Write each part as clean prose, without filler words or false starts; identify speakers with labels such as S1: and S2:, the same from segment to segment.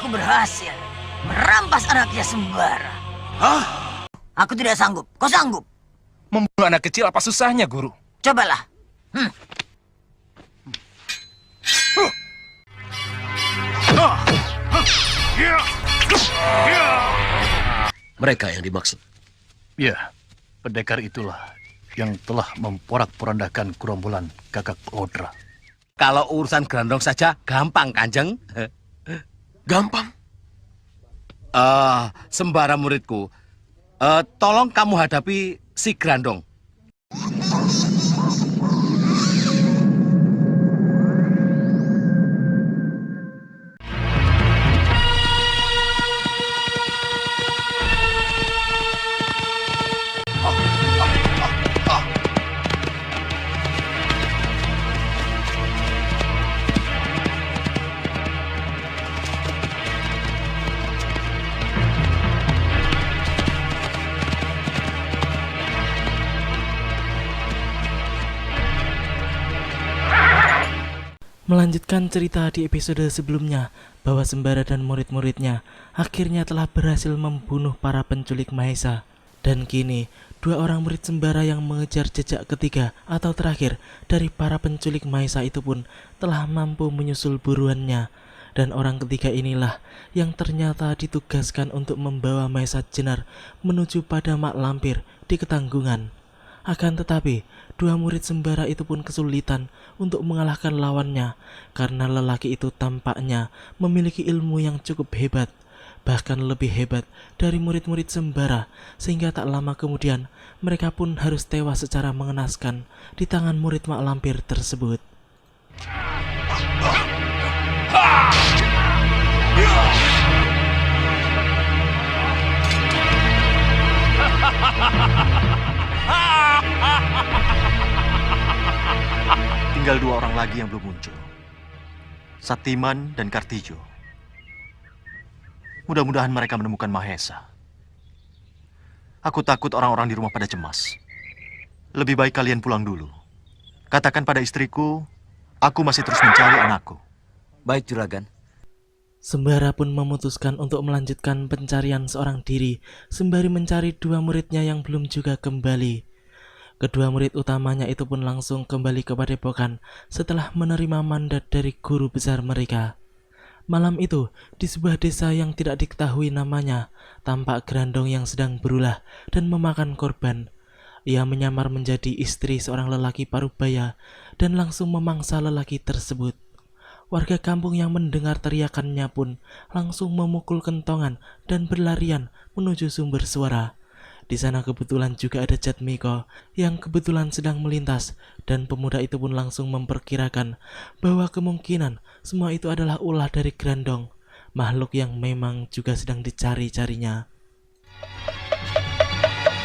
S1: aku berhasil merampas anaknya Sembara.
S2: Hah?
S1: Aku tidak sanggup. Kau sanggup?
S3: Membunuh anak kecil apa susahnya, Guru?
S1: Cobalah.
S2: Mereka yang dimaksud.
S4: Ya, pendekar itulah yang telah memporak-porandakan gerombolan Gagak Lodra.
S5: Kalau urusan Grandong saja gampang, Kanjeng.
S2: Gampang.
S5: Sembara muridku, tolong kamu hadapi si Grandong.
S6: Melanjutkan cerita di episode sebelumnya bahwa Sembara dan murid-muridnya akhirnya telah berhasil membunuh para penculik Mahesa. Dan kini, dua orang murid Sembara yang mengejar jejak ketiga atau terakhir dari para penculik Mahesa itu pun telah mampu menyusul buruannya. Dan orang ketiga inilah yang ternyata ditugaskan untuk membawa Mahesa Jenar menuju pada Mak Lampir di Ketanggungan. Akan tetapi, dua murid Sembara itu pun kesulitan untuk mengalahkan lawannya karena lelaki itu tampaknya memiliki ilmu yang cukup hebat, bahkan lebih hebat dari murid-murid Sembara, sehingga tak lama kemudian mereka pun harus tewas secara mengenaskan di tangan murid Mak Lampir tersebut.
S7: Tinggal dua orang lagi yang belum muncul. Saktiman dan Kartijo. Mudah-mudahan mereka menemukan Mahesa. Aku takut orang-orang di rumah pada cemas. Lebih baik kalian pulang dulu. Katakan pada istriku, aku masih terus mencari anakku.
S2: Baik, Juragan.
S6: Sembara pun memutuskan untuk melanjutkan pencarian seorang diri sembari mencari dua muridnya yang belum juga kembali. Kedua murid utamanya itu pun langsung kembali ke padepokan setelah menerima mandat dari guru besar mereka. Malam itu, di sebuah desa yang tidak diketahui namanya, tampak Grandong yang sedang berulah dan memakan korban. Ia menyamar menjadi istri seorang lelaki parubaya dan langsung memangsa lelaki tersebut. Warga kampung yang mendengar teriakannya pun langsung memukul kentongan dan berlarian menuju sumber suara. Di sana kebetulan juga ada Jatmiko yang kebetulan sedang melintas, dan pemuda itu pun langsung memperkirakan bahwa kemungkinan semua itu adalah ulah dari Grandong, makhluk yang memang juga sedang dicari-carinya.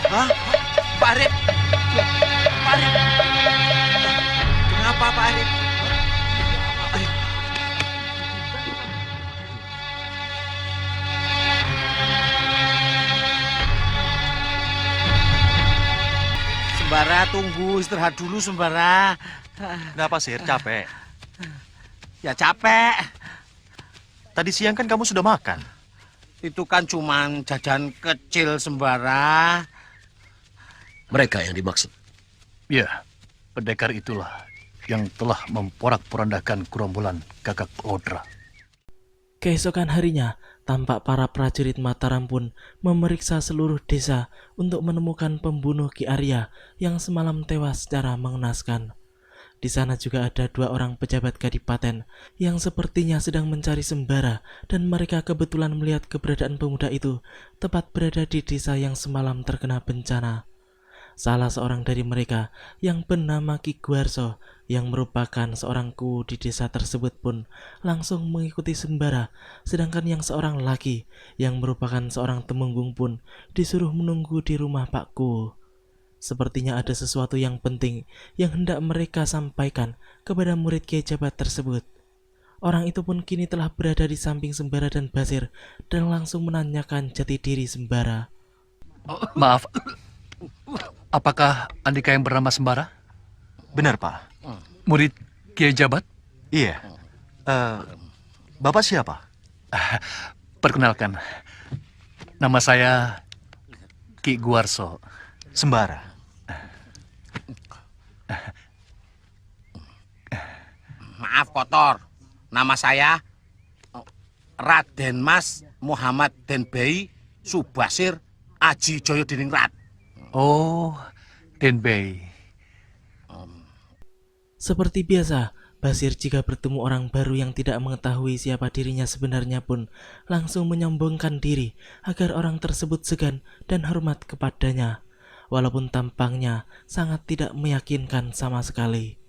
S5: Hah? Pak Arif? Pak Arif? Kenapa Pak Arif? Sembara, tunggu, istirahat dulu Sembara.
S7: Kenapa, Sir? Capek?
S5: Ya capek.
S7: Tadi siang kan kamu sudah makan.
S5: Itu kan cuman jajan kecil Sembara.
S2: Mereka yang dimaksud.
S4: Ya, pendekar itulah yang telah memporak-porandakan gerombolan Gagak Lodra.
S6: Keesokan harinya, tampak para prajurit Mataram pun memeriksa seluruh desa untuk menemukan pembunuh Ki Arya yang semalam tewas secara mengenaskan. Di sana juga ada dua orang pejabat kadipaten yang sepertinya sedang mencari Sembara, dan mereka kebetulan melihat keberadaan pemuda itu tepat berada di desa yang semalam terkena bencana. Salah seorang dari mereka yang bernama Ki Guarso yang merupakan seorang ku di desa tersebut pun langsung mengikuti Sembara, sedangkan yang seorang laki yang merupakan seorang temenggung pun disuruh menunggu di rumah Pak Ku. Sepertinya ada sesuatu yang penting yang hendak mereka sampaikan kepada murid Kiai Jabat tersebut. Orang itu pun kini telah berada di samping Sembara dan Basir dan langsung menanyakan jati diri Sembara.
S4: Maaf, apakah Andika yang bernama Sembara?
S7: Benar, Pak.
S4: Murid Kiai Jabat?
S7: Iya. Bapak siapa?
S4: Perkenalkan, nama saya Ki Guarso.
S7: Sembara.
S5: Maaf kotor. Nama saya Raden Mas Muhammad Denbei Subasir Aji Joyodiningrat.
S4: Oh, Denbei.
S6: Seperti biasa, Basir jika bertemu orang baru yang tidak mengetahui siapa dirinya sebenarnya pun langsung menyombongkan diri agar orang tersebut segan dan hormat kepadanya, walaupun tampangnya sangat tidak meyakinkan sama sekali.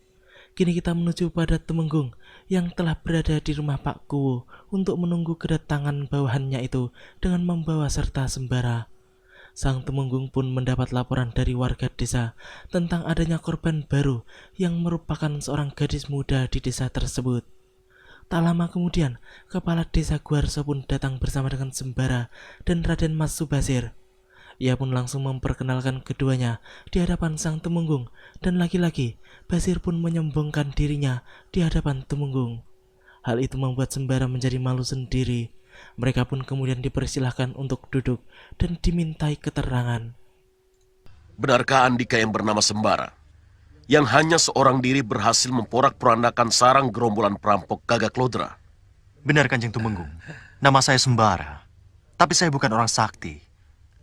S6: Kini kita menuju pada Temenggung yang telah berada di rumah Pak Kuwu untuk menunggu kedatangan bawahannya itu dengan membawa serta sembara. Sang Temenggung pun mendapat laporan dari warga desa tentang adanya korban baru yang merupakan seorang gadis muda di desa tersebut. Tak lama kemudian, kepala desa Guarso pun datang bersama dengan sembara dan Raden Mas Subasir. Ia pun langsung memperkenalkan keduanya di hadapan sang Temenggung, dan lagi-lagi Basir pun menyombongkan dirinya di hadapan Temenggung. Hal itu membuat sembara menjadi malu sendiri. Mereka pun kemudian dipersilahkan untuk duduk dan dimintai keterangan.
S2: Benarkah Andika yang bernama Sembara, yang hanya seorang diri berhasil memporak-porandakan sarang gerombolan perampok Gagak Lodra?
S7: Benar Kanjeng Tumenggung. Nama saya Sembara. Tapi saya bukan orang sakti.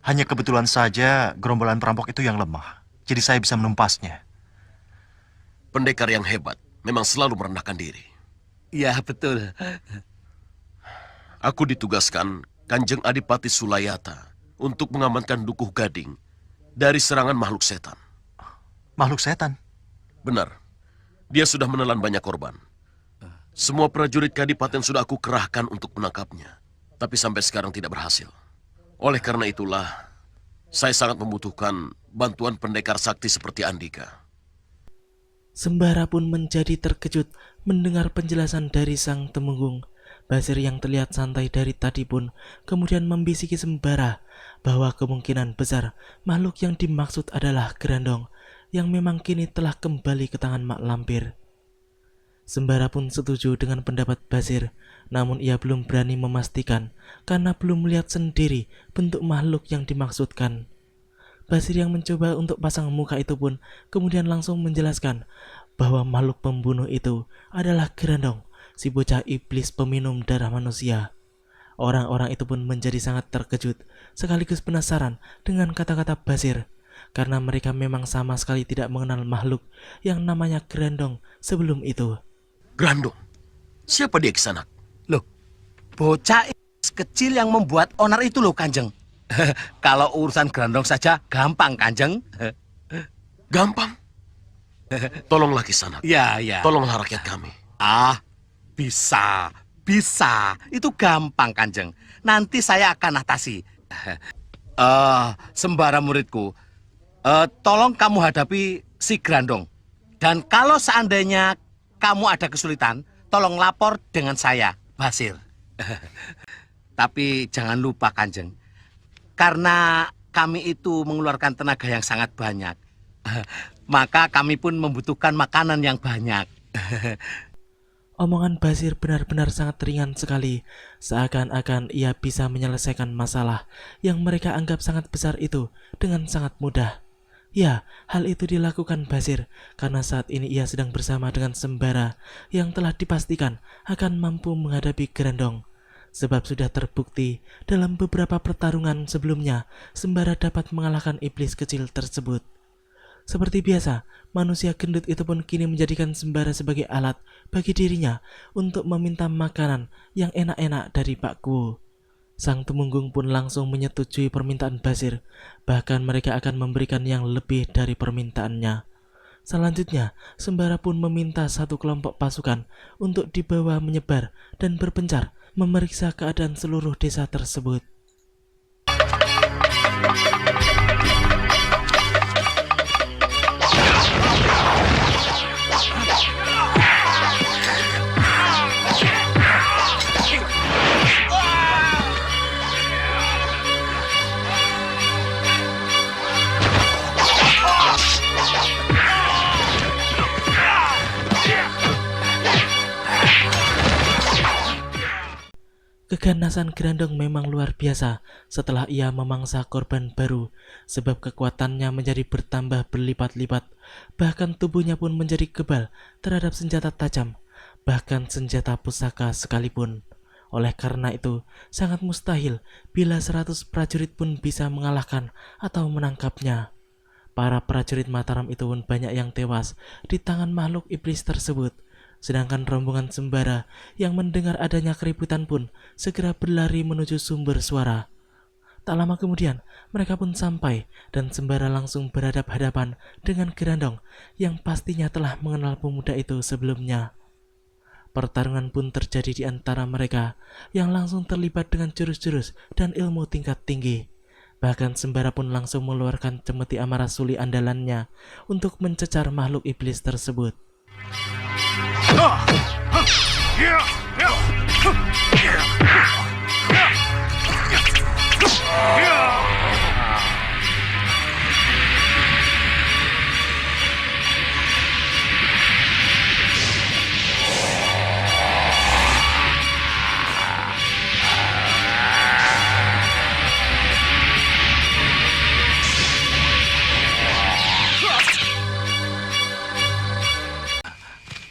S7: Hanya kebetulan saja gerombolan perampok itu yang lemah. Jadi saya bisa menumpasnya.
S2: Pendekar yang hebat memang selalu merendahkan diri.
S5: Ya, betul.
S2: Aku ditugaskan Kanjeng Adipati Sulayata untuk mengamankan Dukuh Gading dari serangan makhluk setan.
S7: Makhluk setan?
S2: Benar, dia sudah menelan banyak korban. Semua prajurit Kadipaten sudah aku kerahkan untuk menangkapnya, tapi sampai sekarang tidak berhasil. Oleh karena itulah, saya sangat membutuhkan bantuan pendekar sakti seperti Andika.
S6: Sembara pun menjadi terkejut mendengar penjelasan dari sang Temenggung. Basir yang terlihat santai dari tadi pun kemudian membisiki Sembara bahwa kemungkinan besar makhluk yang dimaksud adalah Grandong yang memang kini telah kembali ke tangan Mak Lampir. Sembara pun setuju dengan pendapat Basir, namun ia belum berani memastikan karena belum melihat sendiri bentuk makhluk yang dimaksudkan. Basir yang mencoba untuk pasang muka itu pun kemudian langsung menjelaskan bahwa makhluk pembunuh itu adalah Grandong, si bocah iblis peminum darah manusia. Orang-orang itu pun menjadi sangat terkejut sekaligus penasaran dengan kata-kata Basir, karena mereka memang sama sekali tidak mengenal makhluk yang namanya Grandong sebelum itu.
S2: Grandong? Siapa dia Kisanak?
S5: Loh, bocah kecil yang membuat onar itu loh Kanjeng. Kalau urusan Grandong saja gampang Kanjeng.
S2: Gampang? Tolonglah Kisanak.
S5: Ya, ya.
S2: Tolonglah rakyat kami.
S5: Bisa. Itu gampang, Kanjeng. Nanti saya akan atasi. Sembara muridku, tolong kamu hadapi si Grandong. Dan kalau seandainya kamu ada kesulitan, tolong lapor dengan saya, Basir. Tapi jangan lupa, Kanjeng. Karena kami itu mengeluarkan tenaga yang sangat banyak. Maka kami pun membutuhkan makanan yang banyak.
S6: Omongan Basir benar-benar sangat ringan sekali, seakan-akan ia bisa menyelesaikan masalah yang mereka anggap sangat besar itu dengan sangat mudah. Ya, hal itu dilakukan Basir karena saat ini ia sedang bersama dengan Sembara yang telah dipastikan akan mampu menghadapi Grandong. Sebab sudah terbukti dalam beberapa pertarungan sebelumnya, Sembara dapat mengalahkan iblis kecil tersebut. Seperti biasa, manusia gendut itu pun kini menjadikan Sembara sebagai alat bagi dirinya untuk meminta makanan yang enak-enak dari Pak Kuwu. Sang Temenggung pun langsung menyetujui permintaan Basir, bahkan mereka akan memberikan yang lebih dari permintaannya. Selanjutnya, Sembara pun meminta satu kelompok pasukan untuk dibawa menyebar dan berpencar memeriksa keadaan seluruh desa tersebut. Keganasan Grandong memang luar biasa setelah ia memangsa korban baru, sebab kekuatannya menjadi bertambah berlipat-lipat. Bahkan tubuhnya pun menjadi kebal terhadap senjata tajam, bahkan senjata pusaka sekalipun. Oleh karena itu, sangat mustahil bila 100 prajurit pun bisa mengalahkan atau menangkapnya. Para prajurit Mataram itu pun banyak yang tewas di tangan makhluk iblis tersebut. Sedangkan rombongan Sembara yang mendengar adanya keributan pun segera berlari menuju sumber suara. Tak lama kemudian, mereka pun sampai dan Sembara langsung berhadap-hadapan dengan Grandong yang pastinya telah mengenal pemuda itu sebelumnya. Pertarungan pun terjadi di antara mereka yang langsung terlibat dengan jurus-jurus dan ilmu tingkat tinggi. Bahkan Sembara pun langsung mengeluarkan cemeti amarah suli andalannya untuk mencecar makhluk iblis tersebut.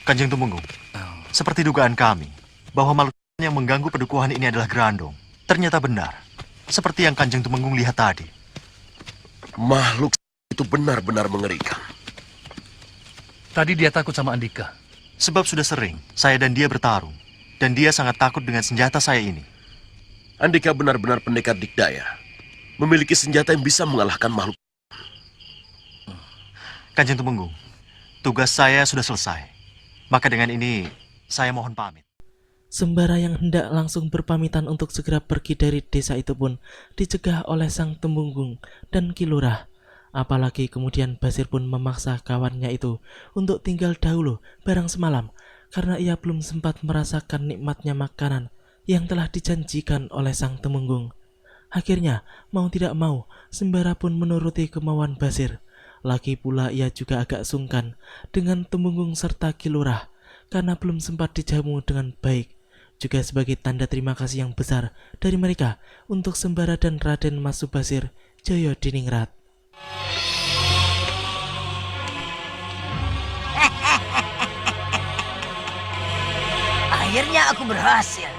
S7: Kanjeng Tumenggung, seperti dugaan kami, bahwa makhluk yang mengganggu pedukuhan ini adalah Grandong. Ternyata benar, seperti yang Kanjeng Tumenggung lihat tadi.
S2: Makhluk itu benar-benar mengerikan.
S4: Tadi dia takut sama Andika.
S7: Sebab sudah sering saya dan dia bertarung, dan dia sangat takut dengan senjata saya ini.
S2: Andika benar-benar pendekar dikdaya, memiliki senjata yang bisa mengalahkan makhluk.
S7: Kanjeng Tumenggung, tugas saya sudah selesai. Maka dengan ini, saya mohon pamit.
S6: Sembara yang hendak langsung berpamitan untuk segera pergi dari desa itu pun dicegah oleh sang Temenggung dan Ki Lurah. Apalagi kemudian Basir pun memaksa kawannya itu untuk tinggal dahulu barang semalam karena ia belum sempat merasakan nikmatnya makanan yang telah dijanjikan oleh sang Temenggung. Akhirnya, mau tidak mau, Sembara pun menuruti kemauan Basir. Lagi pula ia juga agak sungkan dengan Temenggung serta Ki Lurah karena belum sempat dijamu dengan baik. Juga sebagai tanda terima kasih yang besar dari mereka untuk Sembara dan Raden Mas Subasir Jaya Diningrat.
S1: Akhirnya aku berhasil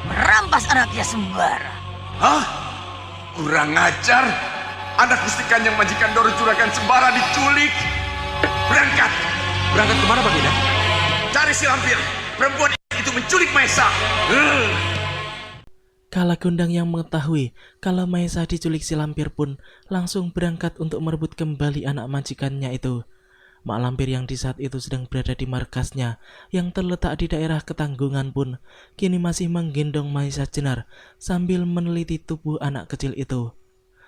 S1: merampas anaknya Sembara.
S8: Hah? Kurang ajar. Anak Gusti Kanjeng Majikan Doro Juragan Sembara diculik. Berangkat. Berangkat kemana, Baginda? Cari si lampir. Perempuan itu menculik Maesa.
S6: Kala Gondang yang mengetahui kalau Maesa diculik si lampir pun langsung berangkat untuk merebut kembali anak majikannya itu. Mak Lampir yang di saat itu sedang berada di markasnya yang terletak di daerah Ketanggungan pun kini masih menggendong Maesa Jenar sambil meneliti tubuh anak kecil itu.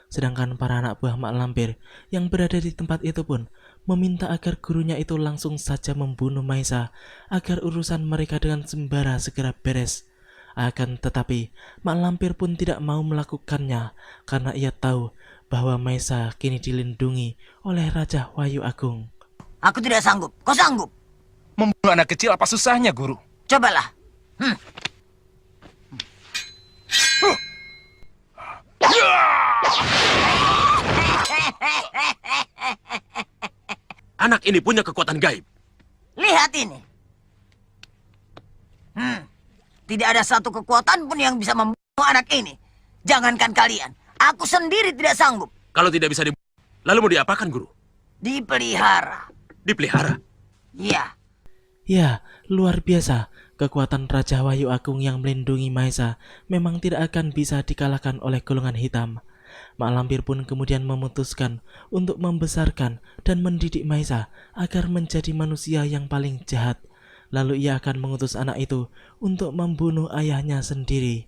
S6: Sedangkan para anak buah Mak Lampir yang berada di tempat itu pun meminta agar gurunya itu langsung saja membunuh Maesa agar urusan mereka dengan Sembara segera beres. Akan tetapi Mak Lampir pun tidak mau melakukannya karena ia tahu bahwa Maesa kini dilindungi oleh Raja Wahyu Agung.
S1: Aku tidak sanggup. Kau sanggup?
S3: Membunuh anak kecil apa susahnya, Guru?
S1: Cobalah.
S2: Anak ini punya kekuatan gaib.
S1: Lihat ini. Tidak ada satu kekuatan pun yang bisa membunuh anak ini. Jangankan kalian, aku sendiri tidak sanggup.
S2: Kalau tidak bisa dibunuh, lalu mau diapakan, Guru?
S1: Dipelihara.
S2: Dipelihara.
S1: Ya.
S6: Ya, luar biasa. Kekuatan Raja Wahyu Agung yang melindungi Maesa memang tidak akan bisa dikalahkan oleh golongan hitam. Mak Lampir pun kemudian memutuskan untuk membesarkan dan mendidik Maesa agar menjadi manusia yang paling jahat. Lalu ia akan mengutus anak itu untuk membunuh ayahnya sendiri.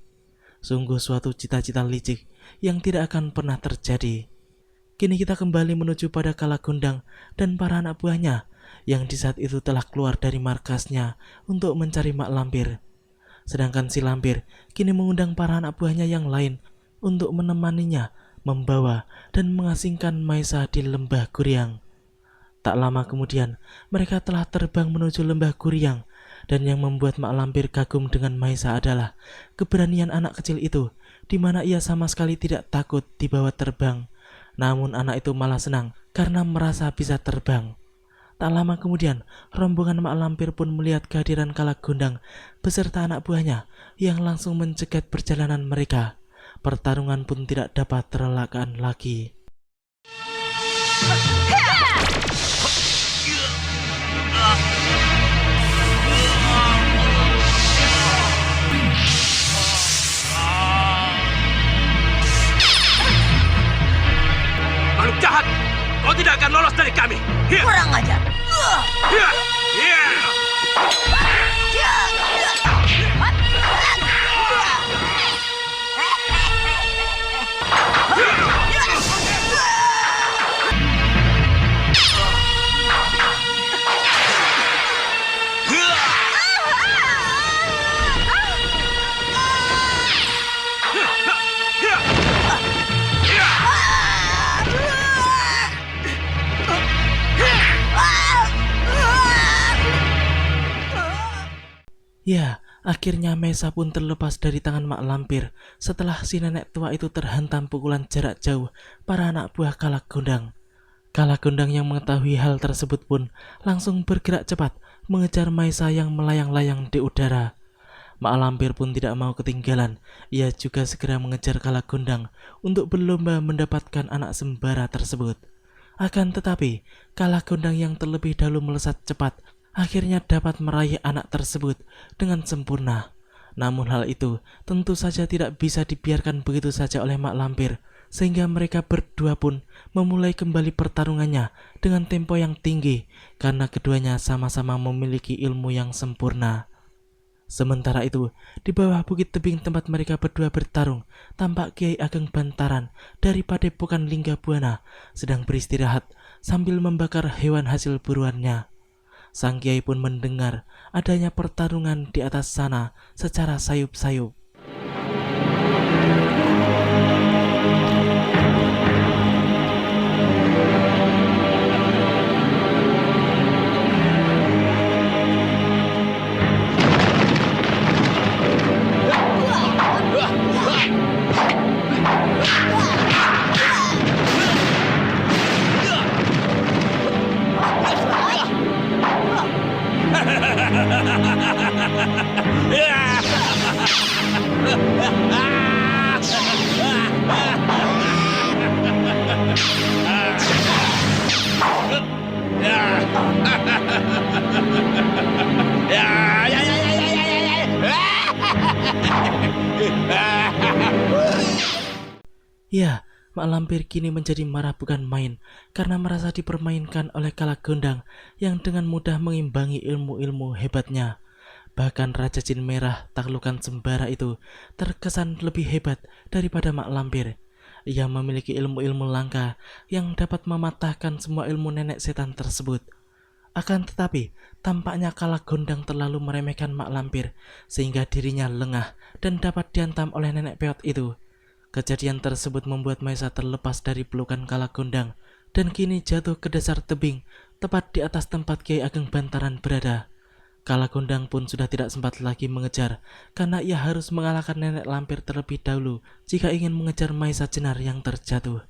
S6: Sungguh suatu cita-cita licik yang tidak akan pernah terjadi. Kini kita kembali menuju pada Kala Gondang dan para anak buahnya yang di saat itu telah keluar dari markasnya untuk mencari Mak Lampir. Sedangkan si Lampir kini mengundang para anak buahnya yang lain untuk menemaninya membawa dan mengasingkan Maesa di Lembah Guryang. Tak lama kemudian mereka telah terbang menuju Lembah Guryang Dan yang membuat Mak Lampir kagum dengan Maisa adalah keberanian anak kecil itu, di mana ia sama sekali tidak takut dibawa terbang. Namun anak itu malah senang karena merasa bisa terbang. Tak lama kemudian, rombongan Mak Lampir pun melihat kehadiran Kalagondang beserta anak buahnya yang langsung mencegat perjalanan mereka. Pertarungan pun tidak dapat terelakkan lagi.
S3: Makhluk jahat, kau tidak akan lolos dari kami. Hiya!
S1: Kurang ajar.
S3: Hiya! Hiya!
S6: Ya, akhirnya Maisa pun terlepas dari tangan Mak Lampir setelah si nenek tua itu terhantam pukulan jarak jauh para anak buah Kalagondang. Kalagondang yang mengetahui hal tersebut pun langsung bergerak cepat mengejar Maisa yang melayang-layang di udara. Mak Lampir pun tidak mau ketinggalan. Ia juga segera mengejar Kalagondang untuk berlomba mendapatkan anak sembara tersebut. Akan tetapi, Kalagondang yang terlebih dahulu melesat cepat akhirnya dapat meraih anak tersebut dengan sempurna. Namun hal itu tentu saja tidak bisa dibiarkan begitu saja oleh Mak Lampir, sehingga mereka berdua pun memulai kembali pertarungannya dengan tempo yang tinggi karena keduanya sama-sama memiliki ilmu yang sempurna. Sementara itu, di bawah bukit tebing tempat mereka berdua bertarung, tampak Kiai Ageng Bantaran dari Padepokan Linggabuana sedang beristirahat sambil membakar hewan hasil buruannya. Sang Kiai pun mendengar adanya pertarungan di atas sana secara sayup-sayup. Ya, Mak Lampir kini menjadi marah bukan main karena merasa dipermainkan oleh Kalagondang yang dengan mudah mengimbangi ilmu-ilmu hebatnya. Bahkan Raja Jin Merah taklukan sembara itu terkesan lebih hebat daripada Mak Lampir. Ia memiliki ilmu-ilmu langka yang dapat mematahkan semua ilmu nenek setan tersebut. Akan tetapi, tampaknya Kalagondang terlalu meremehkan Mak Lampir sehingga dirinya lengah dan dapat dihantam oleh nenek peot itu. Kejadian tersebut membuat Maisa terlepas dari pelukan Kalagondang dan kini jatuh ke dasar tebing tepat di atas tempat Kiai Ageng Bantaran berada. Kalagondang pun sudah tidak sempat lagi mengejar karena ia harus mengalahkan nenek Lampir terlebih dahulu jika ingin mengejar Maisa Jenar yang terjatuh.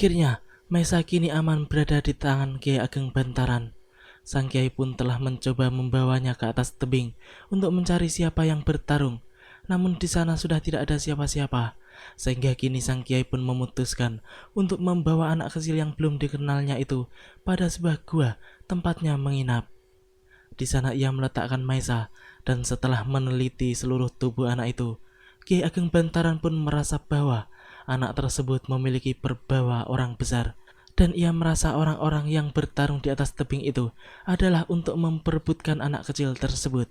S6: Akhirnya, Maisa kini aman berada di tangan Kiai Ageng Bantaran. Sang Kiai pun telah mencoba membawanya ke atas tebing untuk mencari siapa yang bertarung. Namun di sana sudah tidak ada siapa-siapa, sehingga kini Sang Kiai pun memutuskan untuk membawa anak kecil yang belum dikenalnya itu pada sebuah gua tempatnya menginap. Di sana ia meletakkan Maisa, dan setelah meneliti seluruh tubuh anak itu, Kiai Ageng Bantaran pun merasa bahwa anak tersebut memiliki perbawa orang besar, dan ia merasa orang-orang yang bertarung di atas tebing itu adalah untuk memperebutkan anak kecil tersebut.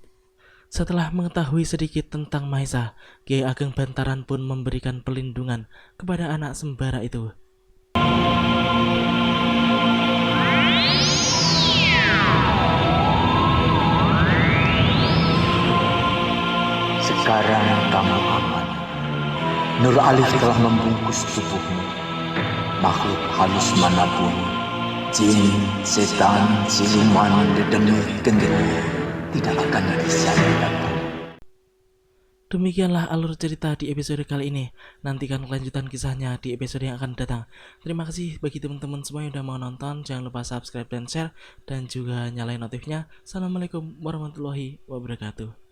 S6: Setelah mengetahui sedikit tentang Mahesa, Kiai Ageng Bantaran pun memberikan perlindungan kepada anak sembara itu.
S9: Sekarang kamu aman. Nur Alif telah membungkus tubuhmu. Makhluk halus manapun, jin, setan, siluman, dedemit, genderuwo tidak akan bisa didapat.
S6: Demikianlah alur cerita di episode kali ini. Nantikan kelanjutan kisahnya di episode yang akan datang. Terima kasih bagi teman-teman semua yang udah mau nonton. Jangan lupa subscribe dan share, dan juga nyalain notifnya. Assalamualaikum warahmatullahi wabarakatuh.